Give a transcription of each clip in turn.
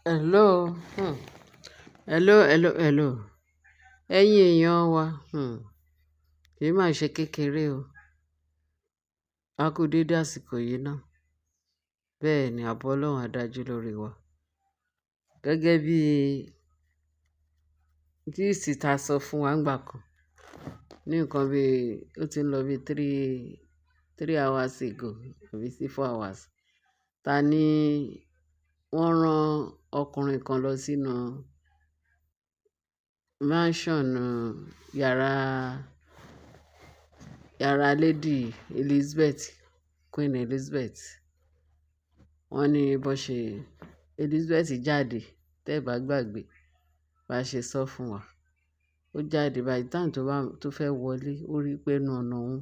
Hello, hello. Ẹ̀yin èèyàn wa, kì í máa ṣe kékeré o. A kú dédé àsìkò yìí náà. Bẹ́ẹ̀ ni ààbò Ọlọ́run á dájú lórí wa. Gẹ́gẹ́ bí gist ta sọ fún wa ńgbà kan, ní nǹkan bí ó ti ń lọ bí 3 hours ago àbí sí 4 hours. Ta ní wọ́n rán ọkùnrin kan lọ sínú mansion yàrá Lady Elizabeth, Queen Elizabeth. Wọ́n ní bó ṣe Elizabeth jáde, tẹ́ ẹ bá gbàgbé bá ṣe sọ fún wa. Ó jáde by the time tó fẹ́ wọlé, ó rí pé ẹnu ọ̀nà òun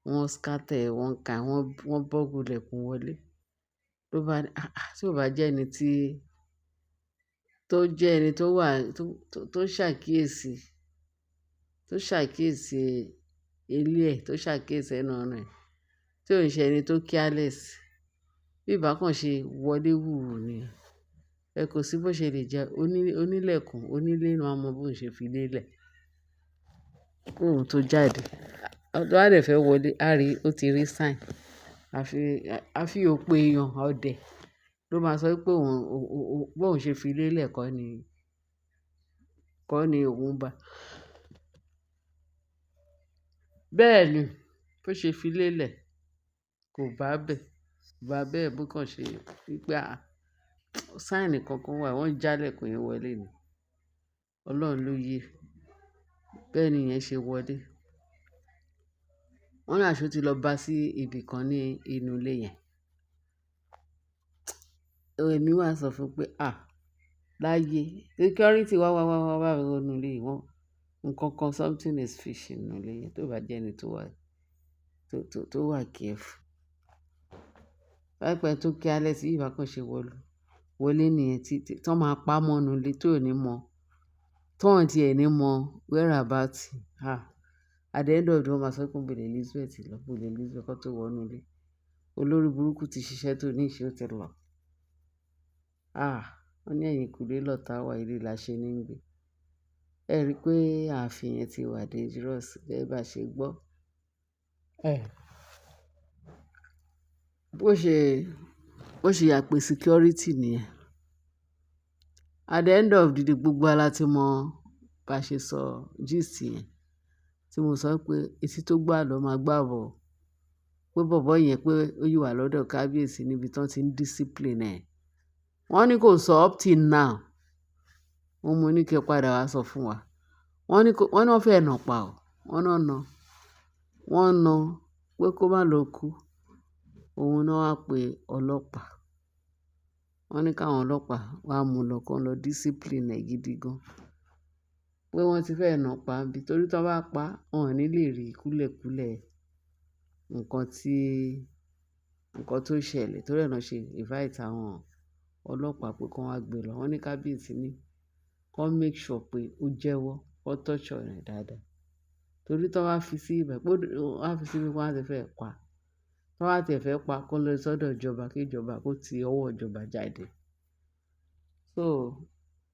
wọ́n scatter ẹ̀, wọ́n bọ́gun ilẹ̀kùn wọlé. Ló bá ní, tí ò bá jẹ́ ẹni tó jẹ́ ẹni tó wà tó ṣàkíyèsí ilé ẹ̀, tó ṣàkíyèsí ẹnu ọ̀nà ẹ̀, tí ò ń ṣe ẹni tó careless. Bí ìbá kan ṣe wọlé wùrù ni. Ẹ kò sí bó ṣe lè jẹ́ onílẹ̀kùn, onílé máa mọ bó ń ṣe fi lélẹ̀. Kóhun tó jáde. Tó bá dẹ̀ fẹ́ wọlé, ó ti rí sign. Àfi òpè èèyàn ọdẹ ló máa sọ pé bóun ṣe fi lélẹ̀ kọ́ ni òun bá. Bẹ́ẹ̀ ni, bó ṣe fi lélẹ̀ kò bá bẹ́ẹ̀ bó kàn ṣe wípé sign kankan wà, wọ́n jálẹ̀kùn yẹn wọlé ni. Ọlọ́run ló yé. Bẹ́ẹ̀ ni ìyẹn ṣe wọlé. Wọ́n ní àṣé ó ti lọ bá sí ibì kan ní inú ilé yẹn. Èmi wá sọ fún pé, láyé security wá wọnú ilé wọn. Nǹkan kan something is fishy nínú ilé yẹn tó bá jẹ́ ẹni tó wà careful. Láìpẹ́ tó careless bí ìbá kan ṣe wọlé nìyẹn tí wọ́n máa pa mọ́ inú ilé tó ní mọ̀, tó ń ti ẹ̀ ní mọ̀ whereabout. At the end of the day wọ́n máa sọ pé bó lè Elizabeth lọ, bó lè Elizabeth kó tó wọnú ilé. Olórí burúkú ti ṣiṣẹ́ tó ní ìṣe ó ti lọ. Wọ́n ní ẹ̀yìnkùlé lọ̀tá wà, ilé la ṣe ní ń gbé. Ẹ rí i pé ààfin yẹn ti wà dangerous gẹ́gẹ́ bá ṣe gbọ́. Bó ṣe yà pé security nìyẹn. At the end of the day gbogbo wa la ti mọ̀ bá ṣe sọ gist yẹn. Tí mo sọ pé etí tó gbọ́ àlọ́ máa gbàbọ̀. Pé bọ̀bọ́ yẹn pé ó yí wà lọ́dọ̀ kábíyèsí níbi tí wọ́n ti ń discipline ẹ̀. Wọ́n ní kò sọ up till now. Mo ní kí ẹ padà wá sọ fún wa. Wọ́n ní wọ́n fẹ́ nà pa ọ́. Wọ́n nà pé kó má lọ kú. Òun náà wá pe ọlọ́pàá. Wọ́n ní káwọn ọlọ́pàá wá mú lọ kó lọ discipline ẹ̀ gidi gan. Pé wọ́n ti fẹ́ nà pa bí torí tí wọ́n bá pa, wọn ò ní lè rí kúlẹ̀kúlẹ̀ nǹkan tó ṣẹlẹ̀. Torí ẹ̀ náà ṣe invite àwọn ọlọ́pàá pé kó wá gbé lọ. Wọ́n ní kábíyèsí ní kó make sure pé ó jẹ́wọ́, kó torture rẹ̀ dáadáa. Torí tí wọ́n bá fi sí ibẹ̀ pé wọ́n á fi sí ibi wọ́n á ti fẹ́ pa. Tí wọ́n bá ti fẹ́ pa kó lọ sọ́dọ̀ ìjọba kí ìjọba kó ti ọwọ́ ìjọba jáde. So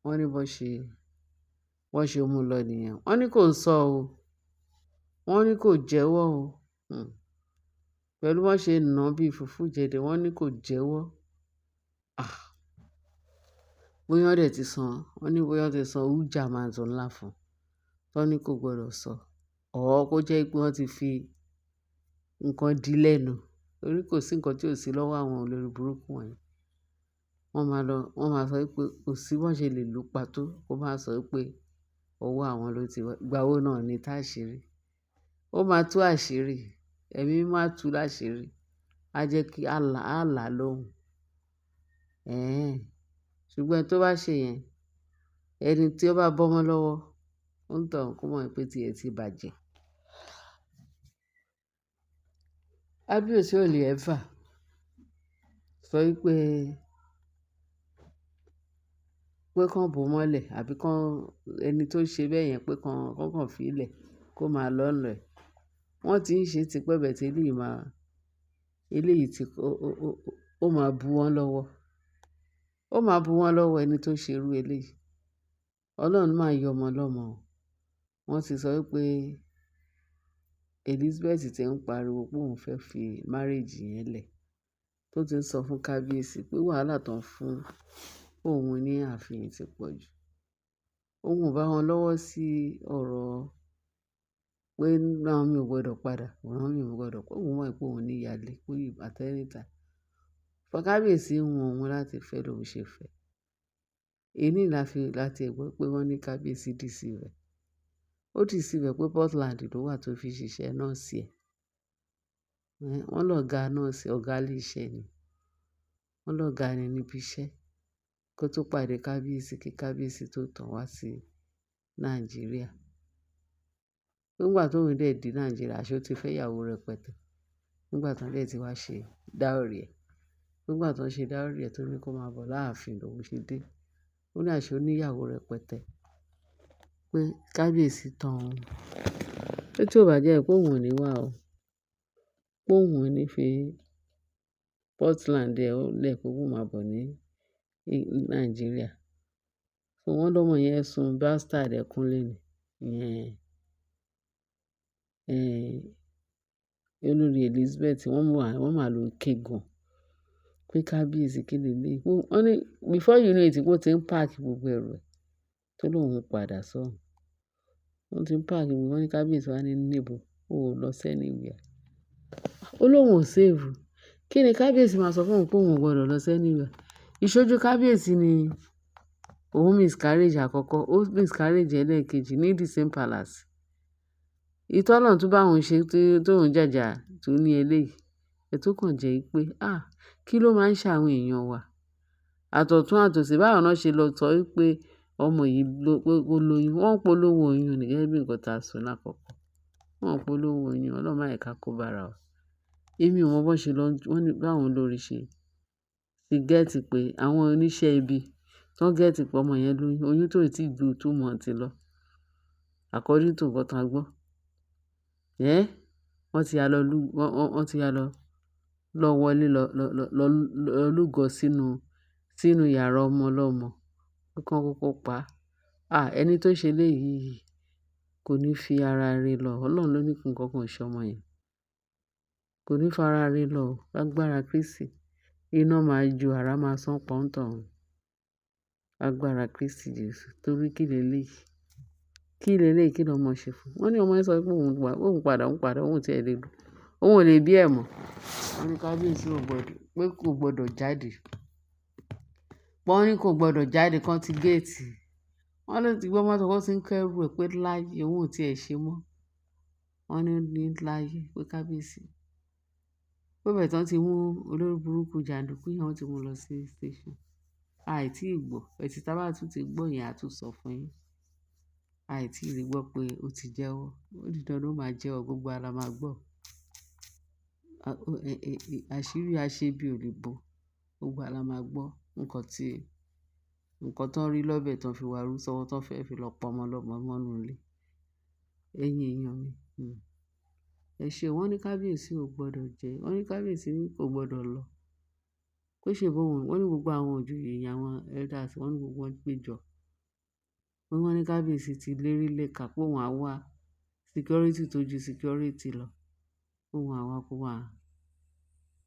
wọ́n ní wọ́n ṣe mú lọ nìyẹn. Wọ́n ní kò sọ o. Wọ́n ní kò jẹ́wọ́ o. Pẹ̀lú wọ́n ṣe nà bí fùfú jẹ̀dẹ̀, wọ́n ní kò jẹ́wọ́. Bóyá wọ́n dẹ̀ ti san, wọ́n ní bóyá wọ́n ti san huge amount ńlá fún un. Wọ́n ní kò gbọdọ̀ sọ. Kó jẹ́ pé wọ́n ti fi nǹkan dí lẹ́nu. Torí kò sí nǹkan tí ò sí lọ́wọ́ àwọn olórí burúkú wọ̀nyí. Wọ́n máa sọ pé kò sí bó ṣe lè lù pa tó kó máa sọ pé ọwọ́ àwọn ló ti wá. Ìgbà wo náà ni táṣìírí? Ó máa tú àṣírí. Ẹ̀mí máa tú láṣìírí. A jẹ́ kí Allah lóhùn. Ṣùgbọ́n tó bá ṣe yẹn, ẹni tí ó bá bọ́mọ lọ́wọ́, ó ń tàn kó mọ̀ pé tí ẹ ti bàjẹ́. Kábíyèsí ò lè ever sọ wípé kán bò mọ́lẹ̀ àbí ẹni tó ṣe bẹ́ẹ̀ yẹn pé kán fi í lẹ̀ kó máa lọ́ nlọ̀ ẹ̀. Wọ́n ti ń ṣe tipẹ́ bẹ́ẹ̀ tí eléyìí ó máa bu wọ́n lọ́wọ́. ó máa bu wọ́n lọ́wọ́ ẹni tó ṣerú eléyìí. Ọlọ́run máa yọ ọmọ lọ́mọ o. Wọ́n ti sọ pé Elizabeth ti ń pariwo pé òun fẹ́ fi marriage yẹn lẹ̀, tó ti ń sọ fún kábíyèsí pé wàhálà tó ń fún òun ní ààfin ti pọ̀ jù. Òun ò bá wọn lọ́wọ́ sí ọ̀rọ̀ pé Naomi ò gbọdọ̀ padà, Naomi ò gbọdọ̀ pé òun mọ̀ pé òun ní ìyálé pé at any time. Kábíyèsí ń wọn òun láti fẹ́ lòun ṣe fẹ́. Èní láti gbọ́ pé wọ́n ní kábíyèsí deceive. Ó deceive pé Portland ló wà tó fi ṣiṣẹ́ nọ́ọ̀sì ẹ̀. Wọ́n lọ̀gá nọ́ọ̀sì, ọ̀gá ilé iṣẹ́ ni. Wọ́n lọ̀gá ni níbi iṣẹ́ kó tó pàdé kábíyèsí kí kábíyèsí tó tàn wá sí Nàìjíríà. Nígbà tóun dẹ̀ dé Nàìjíríà, ṣé ó ti fẹ́ ìyàwó rẹpẹtẹ. Nígbà tán dẹ̀ ti wá ṣe dáórì ẹ̀. Nígbà tán ṣe dáórì ẹ̀ tó ní kó máa bọ̀ láàfin lòun ṣe dé. Ó ní àṣé ó ní ìyàwó rẹpẹtẹ pé kábíyèsí tàn òun. Pé tí ò bá jẹ́ pé òun ò ní wà o, pé òun ò ní fi Portland ẹ̀ lẹ̀ kó máa bọ̀ ní Nàìjíríà. Wọ́n lọ́mọ yẹn sun bastard ẹ̀kúnlé ni. Olórí Elizabeth wọ́n máa lo ké gan pé kábíyèsí kí leléyìí. Wọ́n ní before you know it pé ó ti ń páàkì gbogbo ẹrù ẹ̀ tó lóun padà sọ́hùn. Wọ́n ti ń páàkì gbogbo, wọ́n ní kábíyèsí wá ní níbo ó lọ anywhere. Ó lóun ò save. Kí ni kábíyèsí máa sọ fún òun pé òun ò gbọdọ̀ lọ anywhere? Ìṣojú kábíyèsí ni òun miscarriage àkọ́kọ́, ó miscarriage ẹlẹ́ẹ̀kejì ní the same palace. Ìtọ́lọ́run tún bá òun ṣe tóun jàjà tó ní eléyìí. Tó kàn jẹ́ pé kí ló máa ń ṣàwọn èèyàn wa? Àtọ̀tún àtòsì báwo náà ṣe lọ sọ pé ọmọ yìí ó lóyún. Wọ́n ń polówó oyún ní gẹ́gẹ́ bí nǹkan tá a sọ lákọ̀ọ́kọ́. Wọ́n ń polówó oyún, Ọlọ́run má jẹ́ ká kó bára wa. Èmi ò mọ bó ṣe lọ, wọ́n ní báwọn olórí ṣe ti gẹ́ẹ̀tì pé àwọn oníṣẹ́ ibi tán gẹ́ẹ̀tì pé ọmọ yẹn lóyún, oyún tó ì tí ju 2 months lọ. According to nǹkan tá a gbọ́. Wọ́n ti ya lọ wọlé lọ lúgọ sínú yàrá ọmọ ọlọ́mọ. Pé kán kúkú pa á. Ẹni tó ṣe eléyìí kò ní fi ara rẹ̀ lọ. Ọlọ́run ló ní kí nǹkan kan ṣe ọmọ yẹn. Kò ní fara rẹ̀ lọ lágbára Kristi. Iná máa jó, àrá máa sán pa onítọ̀hún. Lágbára Kristi Jésù. Torí kí leléyìí? Kí leléyìí kí lọmọ ṣe fún? Wọ́n ní ọmọ yẹn sọ pé òun padà, òun ti ẹ̀ lè lò. Òun ò lè bí ẹ̀ mọ́. Wọ́n ní kábíyèsí kò gbọdọ̀ jáde. Wọ́n ní kò gbọdọ̀ jáde kán ti géètì. Wọ́n ló ti gbọ́ mọ́tò kan tí ń kẹ́rù ẹ̀ pé láyé òun ò tí ẹ̀ ṣe mọ́. Wọ́n ní láyé pé kábíyèsí. Pé bẹ́ẹ̀ tán ti mú olórí burúkú jàǹdùkú yẹn, wọ́n ti mú lọ sí station. Àìtí ìgbọ́. Ẹ̀tì tá bá tún ti gbọ́ yẹn, a tún sọ fún yín. Àìtí rí gbọ́ pé ó ti jẹ́wọ́. Ó di dandan ó máa jẹ́wọ́, gbogbo wa la máa gbọ́. Àṣírí aṣebi ò lè bò. Gbogbo wa la máa gbọ́ nǹkan tán rí lọ́bẹ̀ tán fi wàrú sọ́wọ́ tán fẹ́ fi lọ pa ọmọ ọlọ́mọ mọ́nú ilé. Ẹ̀yin èèyàn mi. Ẹ ṣé, wọ́n ní kábíyèsí ò gbọdọ̀ jẹ́. Wọ́n ní kábíyèsí kò gbọdọ̀ lọ. Pé ṣe wọ́n ní gbogbo àwọn òjòyè àwọn elders, wọ́n ní gbogbo wọn péjọ. Wọ́n ní kábíyèsí ti lérí léka pé òun á wá security tó ju security lọ. Òun á wá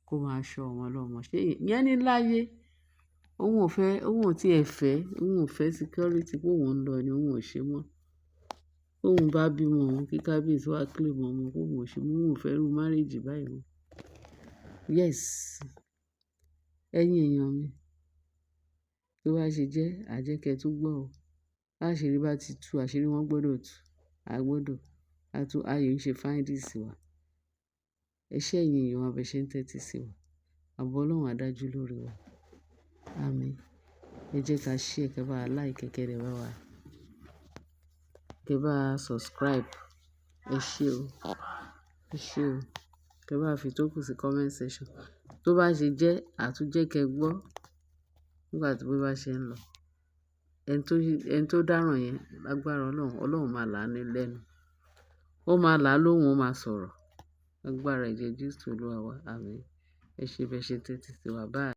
kó máa ṣọ́ ọmọ ọlọ́mọ. Ṣé ìyẹn ní láyé? Òun ò tí ẹ̀ fẹ́, òun ò fẹ́ security pé òun ń lọ ni òun ò ṣe mọ́. Òun bá bímọ òun kí kábíyèsí wá claim ọmọ pé òun ò ṣe mọ́, òun ò fẹ́ irú marriage báyìí mọ́. Yes. Ẹ̀yin èèyàn mi. Tó bá ṣe jẹ́, àjẹ́kẹ́ tún gbọ́ o. Báṣìrí bá ti tú, àṣírí wọn gbọdọ̀ tú. Ayọ̀ ń ṣe findings wa. Ẹ ṣé ẹ̀yin èèyàn wa bẹ̀ ṣe ń tẹ́tí sí wa. Ààbò Ọlọ́run á dájú lórí wa. Àmín. Ẹ jẹ́ ká share, kẹ́ bá wa like, kẹ́ bá wa subscribe. Ẹ ṣé o. Kẹ́ bá fi tó kù sí comment section. Tó bá ṣe jẹ́, àtúnjẹ́ kẹ́ gbọ́ nígbà tí bó bá ṣe ń lọ. Ẹni tó dáràn yẹn lágbára Ọlọ́run máa là á ní lẹ́nu. Ó máa là á lóhùn, ó máa sọ̀rọ̀. Lágbára ẹ̀jẹ̀ Jésù Olúwa wa. Àmín. Ẹ ṣé bẹ̀ ṣe ń tẹ́tí sí wa. Bye.